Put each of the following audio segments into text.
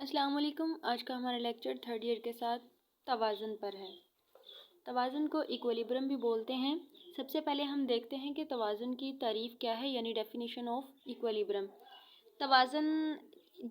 السلام علیکم۔ آج کا ہمارا لیکچر تھرڈ ایئر کے ساتھ توازن پر ہے۔ توازن کو ایکولیبرم بھی بولتے ہیں۔ سب سے پہلے ہم دیکھتے ہیں کہ توازن کی تعریف کیا ہے، یعنی ڈیفینیشن آف ایکولیبرم۔ توازن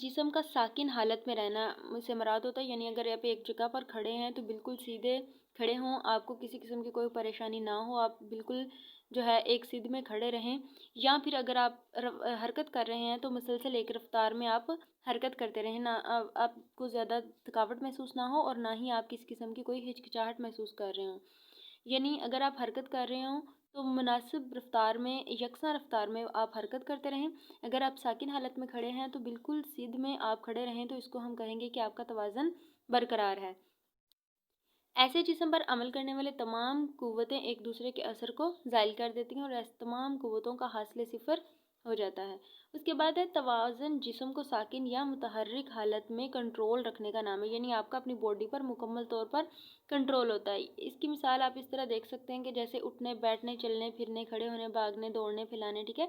جسم کا ساکن حالت میں رہنا سے مراد ہوتا ہے، یعنی اگر آپ ایک جگہ پر کھڑے ہیں تو بالکل سیدھے کھڑے ہوں، آپ کو کسی قسم کی کوئی پریشانی نہ ہو، آپ بالکل جو ہے ایک سیدھ میں کھڑے رہیں، یا پھر اگر آپ حرکت کر رہے ہیں تو مسلسل ایک رفتار میں آپ حرکت کرتے رہیں، نہ آپ کو زیادہ تھکاوٹ محسوس نہ ہو اور نہ ہی آپ کسی قسم کی کوئی ہچکچاہٹ محسوس کر رہے ہوں۔ یعنی اگر آپ حرکت کر رہے ہوں تو مناسب رفتار میں، یکساں رفتار میں آپ حرکت کرتے رہیں۔ اگر آپ ساکن حالت میں کھڑے ہیں تو بالکل سیدھ میں آپ کھڑے رہیں، تو اس کو ہم کہیں گے کہ آپ کا توازن برقرار ہے۔ ایسے جسم پر عمل کرنے والے تمام قوتیں ایک دوسرے کے اثر کو زائل کر دیتی ہیں اور ایسے تمام قوتوں کا حاصل صفر ہو جاتا ہے۔ اس کے بعد ہے توازن جسم کو ساکن یا متحرک حالت میں کنٹرول رکھنے کا نام ہے، یعنی آپ کا اپنی باڈی پر مکمل طور پر کنٹرول ہوتا ہے۔ اس کی مثال آپ اس طرح دیکھ سکتے ہیں کہ جیسے اٹھنے، بیٹھنے، چلنے پھرنے، کھڑے ہونے، بھاگنے، دوڑنے، پھیلانے، ٹھیک ہے،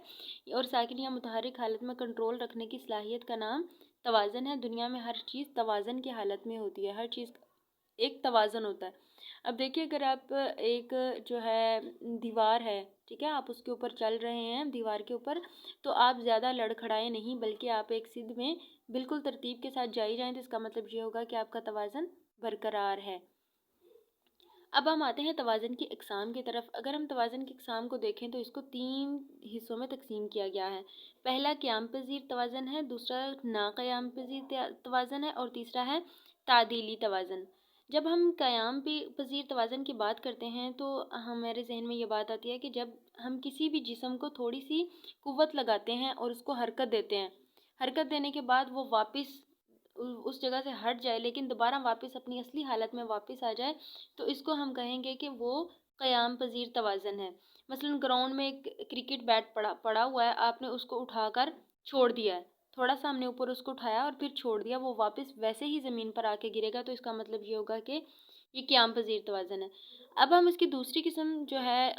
اور ساکن یا متحرک حالت میں کنٹرول رکھنے کی صلاحیت کا نام توازن ہے۔ دنیا میں ہر چیز توازن کی حالت میں ہوتی ہے، ہر چیز ایک توازن ہوتا ہے۔ اب دیکھیے، اگر آپ ایک جو ہے دیوار ہے، ٹھیک ہے، آپ اس کے اوپر چل رہے ہیں دیوار کے اوپر، تو آپ زیادہ لڑکھڑائے نہیں، بلکہ آپ ایک سیدھ میں بالکل ترتیب کے ساتھ جائیں، تو اس کا مطلب یہ ہوگا کہ آپ کا توازن برقرار ہے۔ اب ہم آتے ہیں توازن کی اقسام کی طرف۔ اگر ہم توازن کی اقسام کو دیکھیں تو اس کو 3 حصوں میں تقسیم کیا گیا ہے۔ پہلا قیام پذیر توازن ہے، دوسرا ناقیام پذیر توازن ہے، اور تیسرا ہے تعدیلی توازن۔ جب ہم قیام پذیر توازن کی بات کرتے ہیں تو ہمارے ذہن میں یہ بات آتی ہے کہ جب ہم کسی بھی جسم کو تھوڑی سی قوت لگاتے ہیں اور اس کو حرکت دیتے ہیں، حرکت دینے کے بعد وہ واپس اس جگہ سے ہٹ جائے لیکن دوبارہ واپس اپنی اصلی حالت میں واپس آ جائے، تو اس کو ہم کہیں گے کہ وہ قیام پذیر توازن ہے۔ مثلا گراؤنڈ میں ایک کرکٹ بیٹ پڑا ہوا ہے، آپ نے اس کو اٹھا کر چھوڑ دیا ہے، تھوڑا سا ہم نے اوپر اس کو اٹھایا اور پھر چھوڑ دیا، وہ واپس ویسے ہی زمین پر آ کے گرے گا، تو اس کا مطلب یہ ہوگا کہ یہ قیام پذیر توازن ہے۔ اب ہم اس کی دوسری قسم جو ہے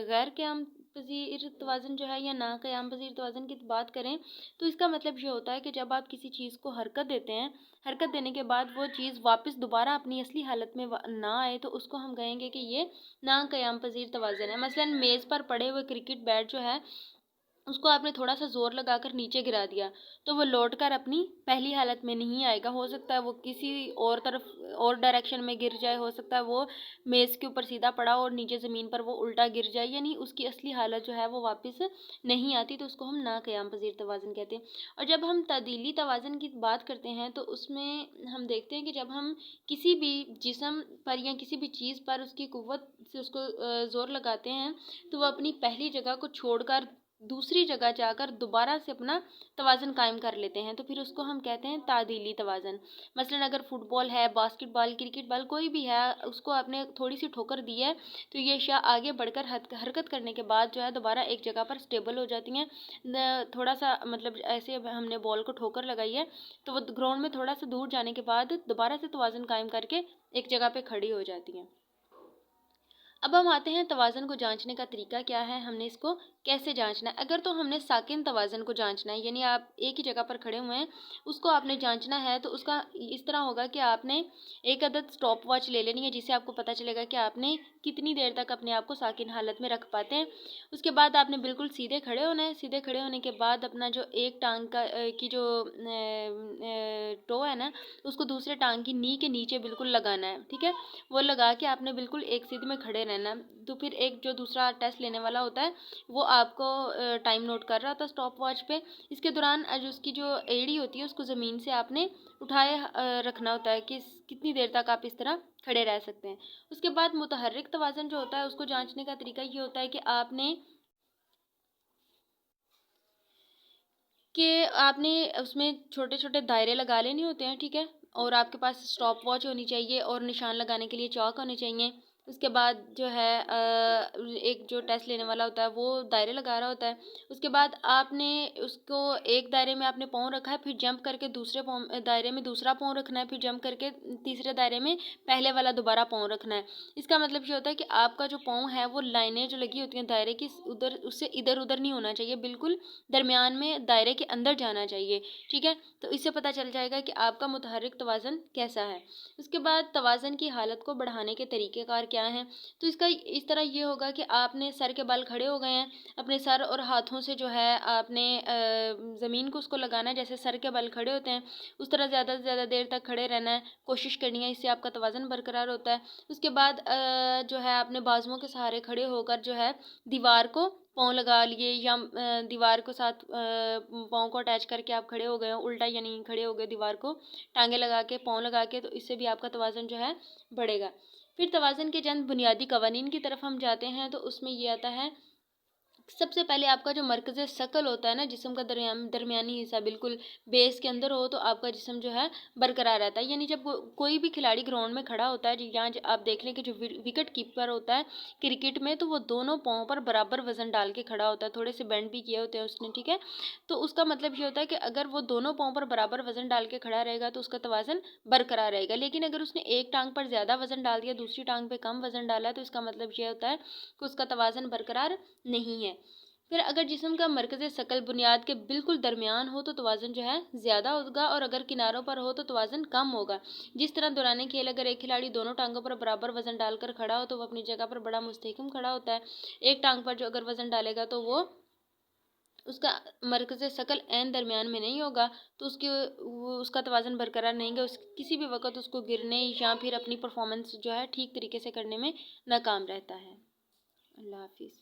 غیر قیام پذیر توازن جو ہے یا ناقیام پذیر توازن کی بات کریں تو اس کا مطلب یہ ہوتا ہے کہ جب آپ کسی چیز کو حرکت دیتے ہیں، حرکت دینے کے بعد وہ چیز واپس دوبارہ اپنی اصلی حالت میں نہ آئے، تو اس کو ہم کہیں گے کہ یہ ناقیام پذیر توازن ہے۔ مثلا میز پر پڑے ہوئے کرکٹ بیٹ جو ہے، اس کو آپ نے تھوڑا سا زور لگا کر نیچے گرا دیا تو وہ لوٹ کر اپنی پہلی حالت میں نہیں آئے گا، ہو سکتا ہے وہ کسی اور طرف اور ڈائریکشن میں گر جائے، ہو سکتا ہے وہ میز کے اوپر سیدھا پڑا اور نیچے زمین پر وہ الٹا گر جائے، یعنی اس کی اصلی حالت جو ہے وہ واپس نہیں آتی، تو اس کو ہم ناقیام پذیر توازن کہتے ہیں۔ اور جب ہم تعدیلی توازن کی بات کرتے ہیں تو اس میں ہم دیکھتے ہیں کہ جب ہم کسی بھی جسم پر یا کسی بھی چیز پر اس کی قوت سے اس کو زور لگاتے ہیں تو وہ اپنی پہلی جگہ کو چھوڑ کر دوسری جگہ جا کر دوبارہ سے اپنا توازن قائم کر لیتے ہیں، تو پھر اس کو ہم کہتے ہیں تعدیلی توازن۔ مثلا اگر فٹ بال ہے، باسکٹ بال، کرکٹ بال، کوئی بھی ہے، اس کو آپ نے تھوڑی سی ٹھوکر دی ہے تو یہ اشیاء آگے بڑھ کر حرکت کرنے کے بعد جو ہے دوبارہ ایک جگہ پر سٹیبل ہو جاتی ہیں۔ تھوڑا سا مطلب ایسے ہم نے بال کو ٹھوکر لگائی ہے تو وہ گراؤنڈ میں تھوڑا سا دور جانے کے بعد دوبارہ سے توازن قائم کر کے ایک جگہ پہ کھڑی ہو جاتی ہیں۔ اب ہم آتے ہیں توازن کو جانچنے کا طریقہ کیا ہے، ہم نے اس کو کیسے جانچنا ہے۔ اگر تو ہم نے ساکن توازن کو جانچنا ہے، یعنی آپ ایک ہی جگہ پر کھڑے ہوئے ہیں، اس کو آپ نے جانچنا ہے، تو اس کا اس طرح ہوگا کہ آپ نے ایک عدد سٹاپ واچ لے لینی ہے، جس سے آپ کو پتہ چلے گا کہ آپ نے کتنی دیر تک اپنے آپ کو ساکن حالت میں رکھ پاتے ہیں۔ اس کے بعد آپ نے بالکل سیدھے کھڑے ہونا ہے، سیدھے کھڑے ہونے کے بعد اپنا جو ایک ٹانگ کی جو ٹو ہے نا، اس کو دوسرے ٹانگ کی نی کے نیچے بالکل لگانا ہے، ٹھیک ہے، وہ لگا کے آپ نے بالکل ایک سیدھ میں کھڑے رہنا۔ تو پھر ایک جو دوسرا ٹیسٹ لینے والا ہوتا ہے وہ آپ کو ٹائم نوٹ کر رہا ہوتا ہے سٹاپ واچ پہ۔ اس کے دوران اس کی جو ایڑی ہوتی ہے اس کو زمین سے آپ نے اٹھائے رکھنا ہوتا ہے کہ کتنی دیر تک آپ اس طرح کھڑے رہ سکتے ہیں۔ اس کے بعد متحرک توازن جو ہوتا ہے اس کو جانچنے کا طریقہ یہ ہوتا ہے کہ آپ نے اس میں چھوٹے چھوٹے دائرے لگا لینے ہوتے ہیں، ٹھیک ہے، اور آپ کے پاس سٹاپ واچ ہونی چاہیے اور نشان لگانے کے لیے چاک ہونے چاہیے۔ اس کے بعد جو ہے ایک جو ٹیسٹ لینے والا ہوتا ہے وہ دائرے لگا رہا ہوتا ہے. اس کے بعد آپ نے اس کو ایک دائرے میں آپ نے پاؤں رکھا ہے، پھر جمپ کر کے دوسرے دائرے میں دوسرا پاؤں رکھنا ہے، پھر جمپ کر کے تیسرے دائرے میں پہلے والا دوبارہ پاؤں رکھنا ہے. اس کا مطلب یہ ہوتا ہے کہ آپ کا جو پاؤں ہے وہ لائنیں جو لگی ہوتی ہیں دائرے کی ادھر اس سے ادھر ادھر نہیں ہونا چاہیے، بالکل درمیان میں دائرے کے اندر جانا چاہیے. ٹھیک ہے، تو اس سے پتہ چل جائے گا کہ آپ کا متحرک توازن کیسا ہے. اس کے بعد توازن کی حالت کو بڑھانے کے طریقہ کار کیا ہیں؟ تو اس طرح یہ ہوگا کہ آپ نے سر کے بال کھڑے ہو گئے ہیں، اپنے سر اور ہاتھوں سے جو ہے آپ نے زمین کو اس کو لگانا ہے، جیسے سر کے بال کھڑے ہوتے ہیں اس طرح زیادہ سے زیادہ دیر تک کھڑے رہنا ہے، کوشش کرنی ہے. اس سے آپ کا توازن برقرار ہوتا ہے. اس کے بعد جو ہے آپ نے بازوؤں کے سہارے کھڑے ہو کر جو ہے دیوار کو پاؤں لگا لیے، یا دیوار کو ساتھ پاؤں کو اٹیچ کر کے آپ کھڑے ہو گئے ہو الٹا، یعنی کھڑے ہو گئے دیوار کو ٹانگیں لگا کے پاؤں لگا کے، تو اس سے بھی آپ کا توازن جو ہے بڑھے گا. پھر توازن کے چند بنیادی قوانین کی طرف ہم جاتے ہیں، تو اس میں یہ آتا ہے سب سے پہلے آپ کا جو مرکز ثقل ہوتا ہے نا، جسم کا درمیانی حصہ بالکل بیس کے اندر ہو، تو آپ کا جسم جو ہے برقرار رہتا ہے. یعنی جب کوئی بھی کھلاڑی گراؤنڈ میں کھڑا ہوتا ہے، یہاں آپ دیکھ لیں کہ جو وکٹ کیپر ہوتا ہے کرکٹ میں، تو وہ دونوں پاؤں پر برابر وزن ڈال کے کھڑا ہوتا ہے، تھوڑے سے بینڈ بھی کیے ہوتے ہیں اس نے. ٹھیک ہے، تو اس کا مطلب یہ ہوتا ہے کہ اگر وہ دونوں پاؤں پر برابر وزن ڈال کے کھڑا رہے گا تو اس کا توازن برقرار رہے گا. لیکن اگر اس نے ایک ٹانگ پر زیادہ وزن ڈال دیا، دوسری ٹانگ پہ کم وزن ڈالا، تو اس کا مطلب یہ ہوتا ہے کہ اس کا توازن برقرار نہیں ہے. پھر اگر جسم کا مرکز ثقل بنیاد کے بالکل درمیان ہو تو توازن جو ہے زیادہ ہوگا، اور اگر کناروں پر ہو تو توازن کم ہوگا. جس طرح دوران کھیل اگر ایک کھلاڑی دونوں ٹانگوں پر برابر وزن ڈال کر کھڑا ہو تو وہ اپنی جگہ پر بڑا مستحکم کھڑا ہوتا ہے. ایک ٹانگ پر جو اگر وزن ڈالے گا تو وہ اس کا مرکز ثقل عین درمیان میں نہیں ہوگا، تو اس کا توازن برقرار نہیں گا، کسی بھی وقت اس کو گرنے یا پھر اپنی پرفارمنس جو ہے ٹھیک طریقے سے کرنے میں ناکام رہتا ہے. اللہ حافظ.